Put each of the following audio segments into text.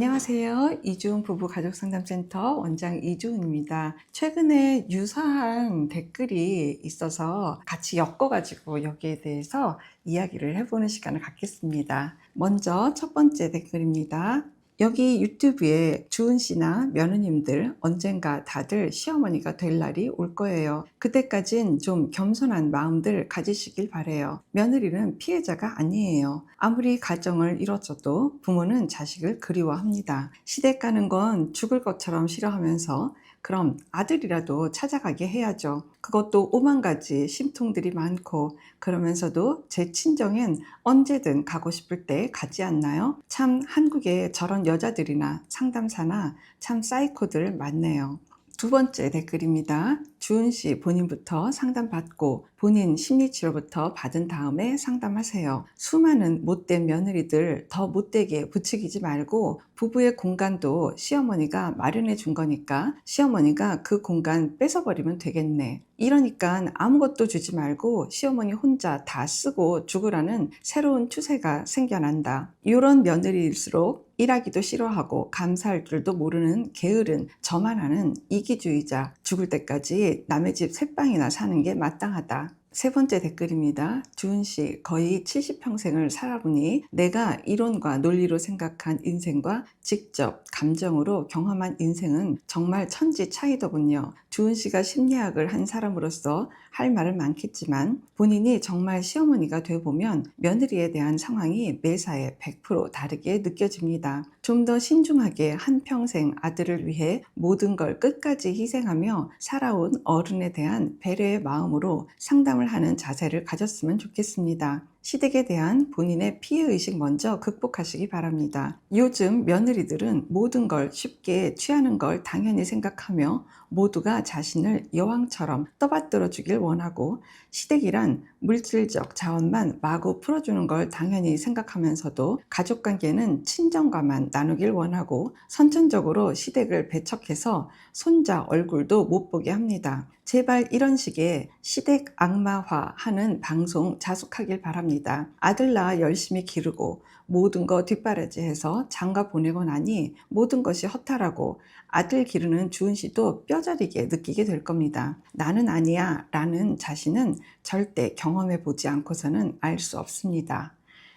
안녕하세요. 이주은 부부가족상담센터 원장 이주은입니다. 최근에 유사한 댓글이 있어서 같이 엮어가지고 여기에 대해서 이야기를 해보는 시간을 갖겠습니다. 먼저 첫 번째 댓글입니다. 여기 유튜브에 주은 씨나 며느님들 언젠가 다들 시어머니가 될 날이 올 거예요. 그때까진 좀 겸손한 마음들 가지시길 바래요. 며느리는 피해자가 아니에요. 아무리 가정을 이뤄져도 부모는 자식을 그리워합니다. 시댁 가는 건 죽을 것처럼 싫어하면서 그럼 아들이라도 찾아가게 해야죠. 그것도 오만 가지 심통들이 많고 그러면서도 제 친정엔 언제든 가고 싶을 때 가지 않나요? 참 한국에 저런 여자들이나 상담사나 참 사이코들 많네요. 두 번째 댓글입니다. 주은 씨 본인부터 상담받고 본인 심리치료부터 받은 다음에 상담하세요. 수많은 못된 며느리들 더 못되게 부추기지 말고 부부의 공간도 시어머니가 마련해 준 거니까 시어머니가 그 공간 뺏어버리면 되겠네. 이러니까 아무것도 주지 말고 시어머니 혼자 다 쓰고 죽으라는 새로운 추세가 생겨난다. 이런 며느리일수록 일하기도 싫어하고 감사할 줄도 모르는 게으른 저만 하는 이기주의자, 죽을 때까지 남의 집 셋방이나 사는 게 마땅하다. 세 번째 댓글입니다. 주은 씨 거의 70평생을 살아보니 내가 이론과 논리로 생각한 인생과 직접 감정으로 경험한 인생은 정말 천지 차이더군요. 주은 씨가 심리학을 한 사람으로서 할 말은 많겠지만 본인이 정말 시어머니가 되어보면 며느리에 대한 상황이 매사에 100% 다르게 느껴집니다. 좀 더 신중하게 한평생 아들을 위해 모든 걸 끝까지 희생하며 살아온 어른에 대한 배려의 마음으로 상담을 하는 자세를 가졌으면 좋겠습니다. 시댁에 대한 본인의 피해의식 먼저 극복하시기 바랍니다. 요즘 며느리들은 모든 걸 쉽게 취하는 걸 당연히 생각하며 모두가 자신을 여왕처럼 떠받들어 주길 원하고 시댁이란 물질적 자원만 마구 풀어주는 걸 당연히 생각하면서도 가족관계는 친정과만 나누길 원하고 선천적으로 시댁을 배척해서 손자 얼굴도 못 보게 합니다. 제발 이런 식의 시댁 악마화하는 방송 자숙하길 바랍니다. 아들 낳아 열심히 기르고 모든 거 뒷바라지해서 장가 보내고 나니 모든 것이 허탈하고 아들 기르는 주은 씨도 뼈저리게 느끼게 될 겁니다. 나는 아니야 라는 자신은 절대 경험해 보지 않고서는 알 수 없습니다.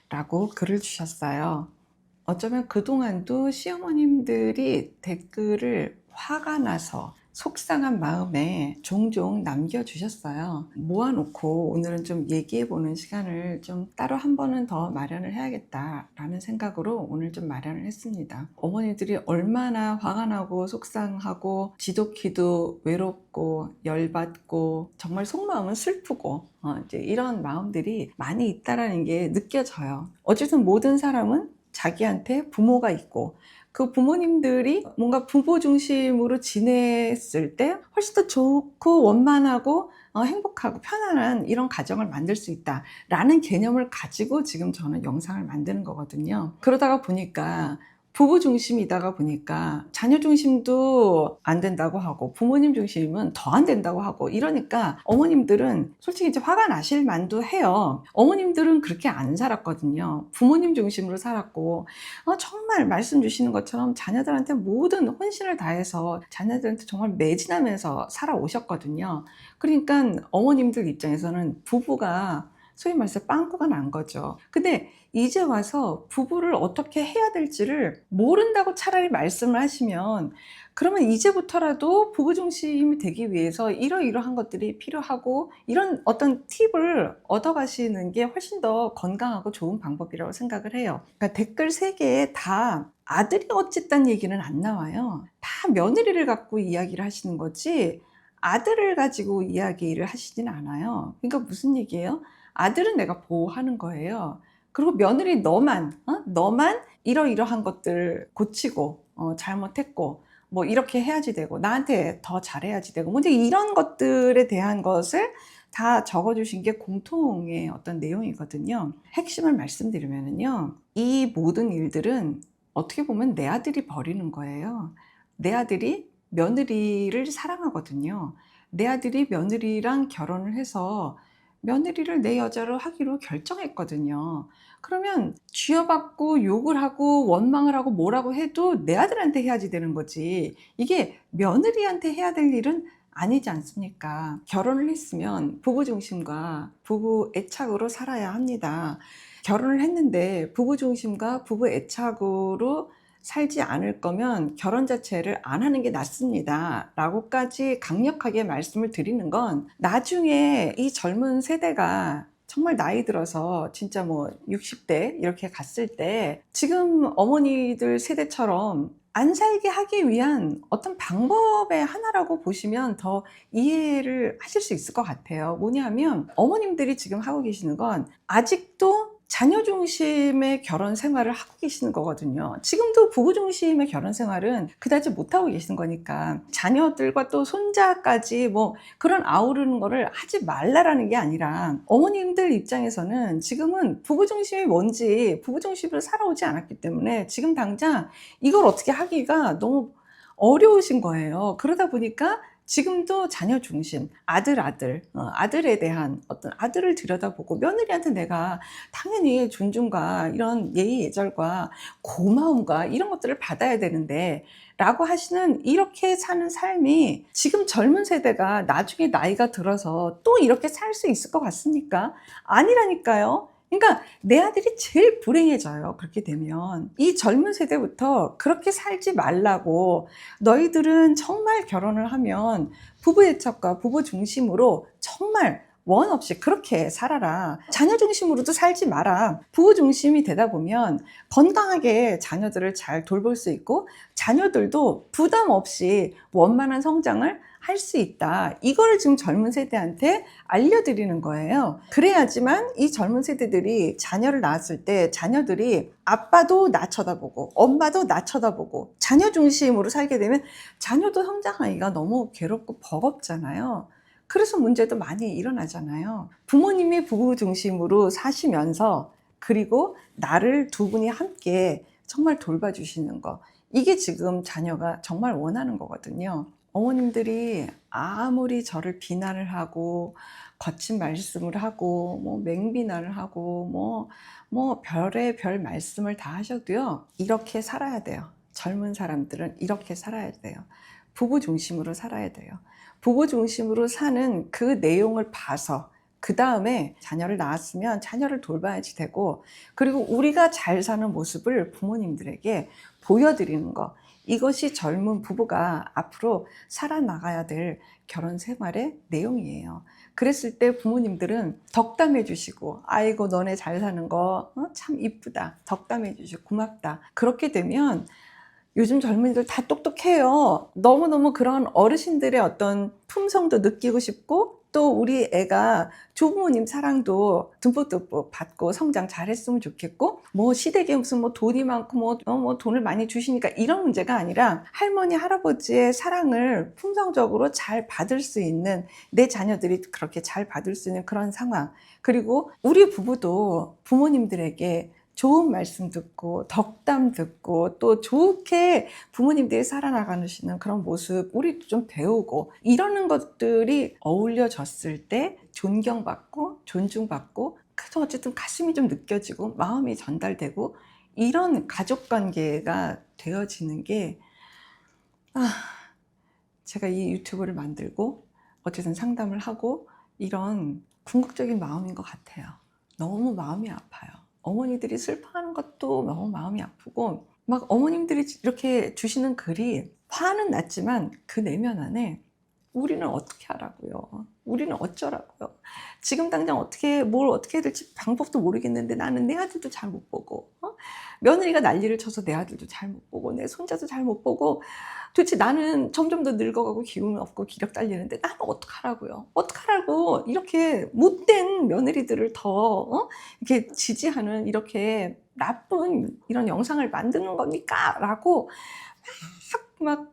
라고 글을 주셨어요. 어쩌면 그동안도 시어머님들이 댓글을 화가 나서 속상한 마음에 종종 남겨주셨어요. 모아놓고 오늘은 좀 얘기해보는 시간을 좀 따로 한 번은 더 마련을 해야겠다라는 생각으로 오늘 좀 마련을 했습니다. 어머니들이 얼마나 화가 나고 속상하고 지독히도 외롭고 열받고 정말 속마음은 슬프고 이제 이런 마음들이 많이 있다라는 게 느껴져요. 어쨌든 모든 사람은 자기한테 부모가 있고 그 부모님들이 뭔가 부모 중심으로 지냈을 때 훨씬 더 좋고 원만하고 행복하고 편안한 이런 가정을 만들 수 있다라는 개념을 가지고 지금 저는 영상을 만드는 거거든요. 그러다가 보니까 부부 중심이다가 보니까 자녀 중심도 안 된다고 하고 부모님 중심은 더 안 된다고 하고 이러니까 어머님들은 솔직히 이제 화가 나실 만도 해요. 어머님들은 그렇게 안 살았거든요. 부모님 중심으로 살았고 정말 말씀 주시는 것처럼 자녀들한테 모든 혼신을 다해서 자녀들한테 정말 매진하면서 살아오셨거든요. 그러니까 어머님들 입장에서는 부부가 소위 말해서 빵꾸가 난 거죠. 근데 이제 와서 부부를 어떻게 해야 될지를 모른다고 차라리 말씀을 하시면 그러면 이제부터라도 부부 중심이 되기 위해서 이러이러한 것들이 필요하고 이런 어떤 팁을 얻어가시는 게 훨씬 더 건강하고 좋은 방법이라고 생각을 해요. 그러니까 댓글 3개에 다 아들이 어쨌다는 얘기는 안 나와요. 다 며느리를 갖고 이야기를 하시는 거지 아들을 가지고 이야기를 하시진 않아요. 그러니까 무슨 얘기예요? 아들은 내가 보호하는 거예요. 그리고 며느리 너만 이러이러한 것들 고치고 잘못했고 뭐 이렇게 해야지 되고 나한테 더 잘해야지 되고 뭐 이제 이런 것들에 대한 것을 다 적어주신 게 공통의 어떤 내용이거든요. 핵심을 말씀드리면요, 이 모든 일들은 어떻게 보면 내 아들이 벌이는 거예요. 내 아들이 며느리를 사랑하거든요. 내 아들이 며느리랑 결혼을 해서 며느리를 내 여자로 하기로 결정했거든요. 그러면 쥐어받고 욕을 하고 원망을 하고 뭐라고 해도 내 아들한테 해야지 되는 거지. 이게 며느리한테 해야 될 일은 아니지 않습니까? 결혼을 했으면 부부 중심과 부부 애착으로 살아야 합니다. 결혼을 했는데 부부 중심과 부부 애착으로 살지 않을 거면 결혼 자체를 안 하는 게 낫습니다. 라고까지 강력하게 말씀을 드리는 건 나중에 이 젊은 세대가 정말 나이 들어서 진짜 뭐 60대 이렇게 갔을 때 지금 어머니들 세대처럼 안 살게 하기 위한 어떤 방법의 하나라고 보시면 더 이해를 하실 수 있을 것 같아요. 뭐냐면 어머님들이 지금 하고 계시는 건 아직도 자녀 중심의 결혼 생활을 하고 계시는 거거든요. 지금도 부부 중심의 결혼 생활은 그다지 못하고 계시는 거니까 자녀들과 또 손자까지 뭐 그런 아우르는 거를 하지 말라라는 게 아니라 어머님들 입장에서는 지금은 부부 중심이 뭔지 부부 중심으로 살아오지 않았기 때문에 지금 당장 이걸 어떻게 하기가 너무 어려우신 거예요. 그러다 보니까 지금도 자녀 중심, 아들에 대한 어떤 아들을 들여다보고 며느리한테 내가 당연히 존중과 이런 예의 예절과 고마움과 이런 것들을 받아야 되는데 라고 하시는 이렇게 사는 삶이 지금 젊은 세대가 나중에 나이가 들어서 또 이렇게 살 수 있을 것 같습니까? 아니라니까요. 그러니까 내 아들이 제일 불행해져요. 그렇게 되면 이 젊은 세대부터 그렇게 살지 말라고 너희들은 정말 결혼을 하면 부부 애착과 부부 중심으로 정말 원 없이 그렇게 살아라. 자녀 중심으로도 살지 마라. 부부 중심이 되다 보면 건강하게 자녀들을 잘 돌볼 수 있고 자녀들도 부담 없이 원만한 성장을 할 수 있다. 이거를 지금 젊은 세대한테 알려드리는 거예요. 그래야지만 이 젊은 세대들이 자녀를 낳았을 때 자녀들이 아빠도 나 쳐다보고 엄마도 나 쳐다보고 자녀 중심으로 살게 되면 자녀도 성장하기가 너무 괴롭고 버겁잖아요. 그래서 문제도 많이 일어나잖아요. 부모님이 부부 중심으로 사시면서 그리고 나를 두 분이 함께 정말 돌봐주시는 거, 이게 지금 자녀가 정말 원하는 거거든요. 어머님들이 아무리 저를 비난을 하고 거친 말씀을 하고 뭐 맹비난을 하고 뭐 별의 별 말씀을 다 하셔도요, 이렇게 살아야 돼요. 젊은 사람들은 이렇게 살아야 돼요. 부부 중심으로 살아야 돼요. 부부 중심으로 사는 그 내용을 봐서 그 다음에 자녀를 낳았으면 자녀를 돌봐야지 되고, 그리고 우리가 잘 사는 모습을 부모님들에게 보여드리는 거, 이것이 젊은 부부가 앞으로 살아나가야 될 결혼 생활의 내용이에요. 그랬을 때 부모님들은 덕담해 주시고, 아이고 너네 잘 사는 거 참 이쁘다, 덕담해 주시고 고맙다. 그렇게 되면 요즘 젊은이들 다 똑똑해요. 너무너무 그런 어르신들의 어떤 품성도 느끼고 싶고, 또 우리 애가 조부모님 사랑도 듬뿍듬뿍 받고 성장 잘했으면 좋겠고, 뭐 시댁에 무슨 뭐 돈이 많고 뭐 돈을 많이 주시니까 이런 문제가 아니라 할머니 할아버지의 사랑을 품성적으로 잘 받을 수 있는, 내 자녀들이 그렇게 잘 받을 수 있는 그런 상황, 그리고 우리 부부도 부모님들에게 좋은 말씀 듣고 덕담 듣고 또 좋게 부모님들이 살아나가시는 그런 모습 우리도 좀 배우고, 이러는 것들이 어울려졌을 때 존경받고 존중받고, 그래서 어쨌든 가슴이 좀 느껴지고 마음이 전달되고, 이런 가족관계가 되어지는 게 제가 이 유튜브를 만들고 어쨌든 상담을 하고 이런 궁극적인 마음인 것 같아요. 너무 마음이 아파요. 어머니들이 슬퍼하는 것도 너무 마음이 아프고, 막 어머님들이 이렇게 주시는 글이 화는 났지만 그 내면 안에 우리는 어떻게 하라고요? 우리는 어쩌라고요? 지금 당장 뭘 어떻게 해야 될지 방법도 모르겠는데 나는 내 아들도 잘 못 보고, 며느리가 난리를 쳐서 내 아들도 잘 못 보고 내 손자도 잘 못 보고, 도대체 나는 점점 더 늙어가고 기운 없고 기력 딸리는데 나는 어떡하라고요? 어떡하라고 이렇게 못된 며느리들을 더 이렇게 지지하는 이렇게 나쁜 이런 영상을 만드는 겁니까? 라고 막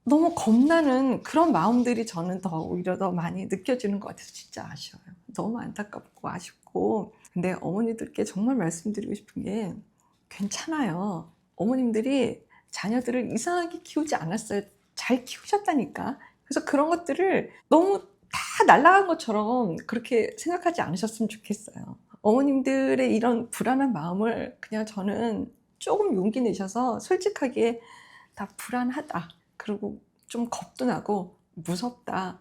너무 겁나는 그런 마음들이 저는 오히려 더 많이 느껴지는 것 같아서 진짜 아쉬워요. 너무 안타깝고 아쉽고. 근데 어머니들께 정말 말씀드리고 싶은 게, 괜찮아요. 어머님들이 자녀들을 이상하게 키우지 않았어요. 잘 키우셨다니까. 그래서 그런 것들을 너무 다 날아간 것처럼 그렇게 생각하지 않으셨으면 좋겠어요. 어머님들의 이런 불안한 마음을 그냥 저는 조금 용기 내셔서 솔직하게 다 불안하다. 그리고 좀 겁도 나고 무섭다.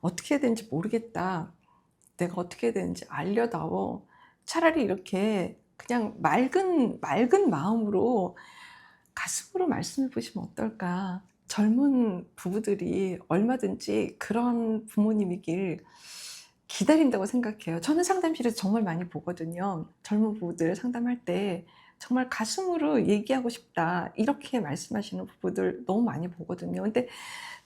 어떻게 해야 되는지 모르겠다. 내가 어떻게 해야 되는지 알려다오. 차라리 이렇게 그냥 맑은 마음으로 가슴으로 말씀해 보시면 어떨까. 젊은 부부들이 얼마든지 그런 부모님이길 기다린다고 생각해요. 저는 상담실에서 정말 많이 보거든요. 젊은 부부들 상담할 때 정말 가슴으로 얘기하고 싶다 이렇게 말씀하시는 부부들 너무 많이 보거든요. 근데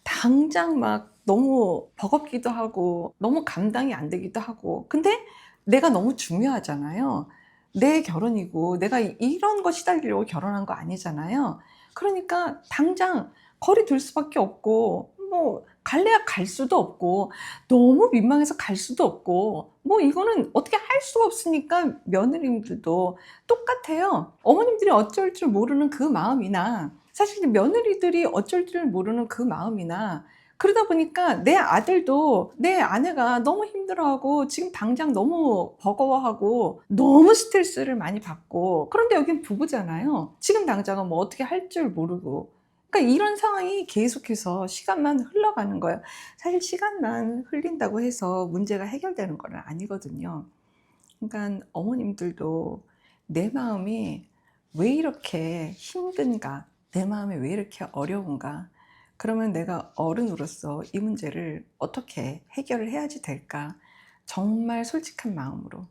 당장 막 너무 버겁기도 하고 너무 감당이 안 되기도 하고, 근데 내가 너무 중요하잖아요. 내 결혼이고 내가 이런 거 시달리려고 결혼한 거 아니잖아요. 그러니까 당장 거리 둘 수밖에 없고, 뭐 갈래야 갈 수도 없고, 너무 민망해서 갈 수도 없고, 뭐 이거는 어떻게 할 수가 없으니까 며느님들도 똑같아요. 어머님들이 어쩔 줄 모르는 그 마음이나, 사실 며느리들이 어쩔 줄 모르는 그 마음이나, 그러다 보니까 내 아들도 내 아내가 너무 힘들어하고 지금 당장 너무 버거워하고 너무 스트레스를 많이 받고, 그런데 여긴 부부잖아요. 지금 당장은 뭐 어떻게 할 줄 모르고, 그러니까 이런 상황이 계속해서 시간만 흘러가는 거예요. 사실 시간만 흘린다고 해서 문제가 해결되는 건 아니거든요. 그러니까 어머님들도 내 마음이 왜 이렇게 힘든가, 내 마음이 왜 이렇게 어려운가, 그러면 내가 어른으로서 이 문제를 어떻게 해결을 해야지 될까, 정말 솔직한 마음으로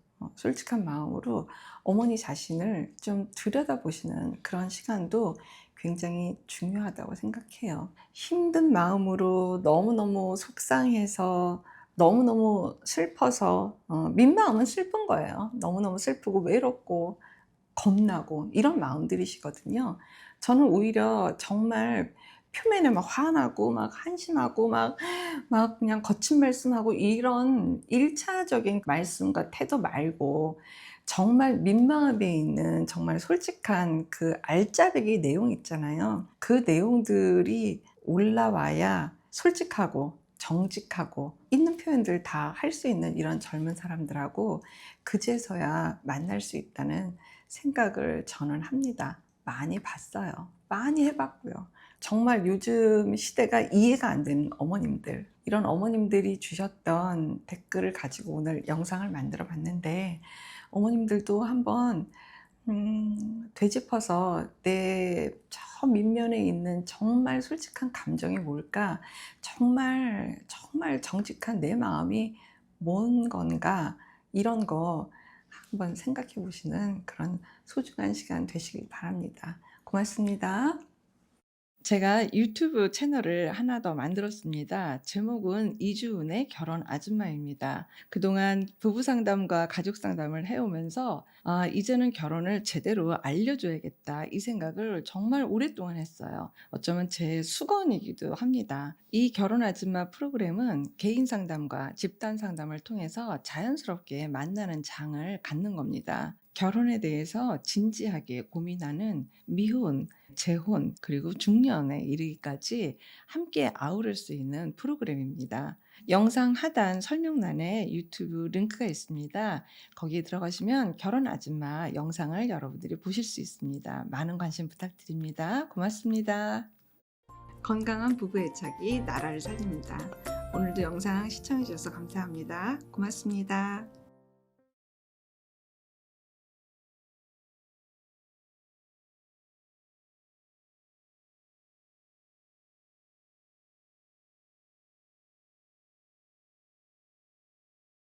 어머니 자신을 좀 들여다보시는 그런 시간도 굉장히 중요하다고 생각해요. 힘든 마음으로 너무너무 속상해서 너무너무 슬퍼서, 민마음은 슬픈 거예요. 너무너무 슬프고 외롭고 겁나고 이런 마음들이시거든요. 저는 오히려 정말 표면에 막 화나고 막 한심하고 막 그냥 거친 말씀하고 이런 1차적인 말씀과 태도 말고, 정말 민마음에 있는 정말 솔직한 그 알짜배기 내용 있잖아요. 그 내용들이 올라와야 솔직하고 정직하고 있는 표현들 다 할 수 있는 이런 젊은 사람들하고 그제서야 만날 수 있다는 생각을 저는 합니다. 많이 봤어요. 많이 해봤고요. 정말 요즘 시대가 이해가 안 되는 어머님들, 이런 어머님들이 주셨던 댓글을 가지고 오늘 영상을 만들어 봤는데, 어머님들도 한번 되짚어서 내 저 밑면에 있는 정말 솔직한 감정이 뭘까, 정말 정직한 내 마음이 뭔 건가, 이런 거 한번 생각해 보시는 그런 소중한 시간 되시길 바랍니다. 고맙습니다. 제가 유튜브 채널을 하나 더 만들었습니다. 제목은 이주은의 결혼 아줌마입니다. 그동안 부부 상담과 가족 상담을 해오면서 이제는 결혼을 제대로 알려줘야겠다 이 생각을 정말 오랫동안 했어요. 어쩌면 제 수건이기도 합니다. 이 결혼 아줌마 프로그램은 개인 상담과 집단 상담을 통해서 자연스럽게 만나는 장을 갖는 겁니다. 결혼에 대해서 진지하게 고민하는 미혼, 재혼, 그리고 중년에 이르기까지 함께 아우를 수 있는 프로그램입니다. 영상 하단 설명란에 유튜브 링크가 있습니다. 거기에 들어가시면 결혼 아줌마 영상을 여러분들이 보실 수 있습니다. 많은 관심 부탁드립니다. 고맙습니다. 건강한 부부 애착이 나라를 살립니다. 오늘도 영상 시청해 주셔서 감사합니다. 고맙습니다.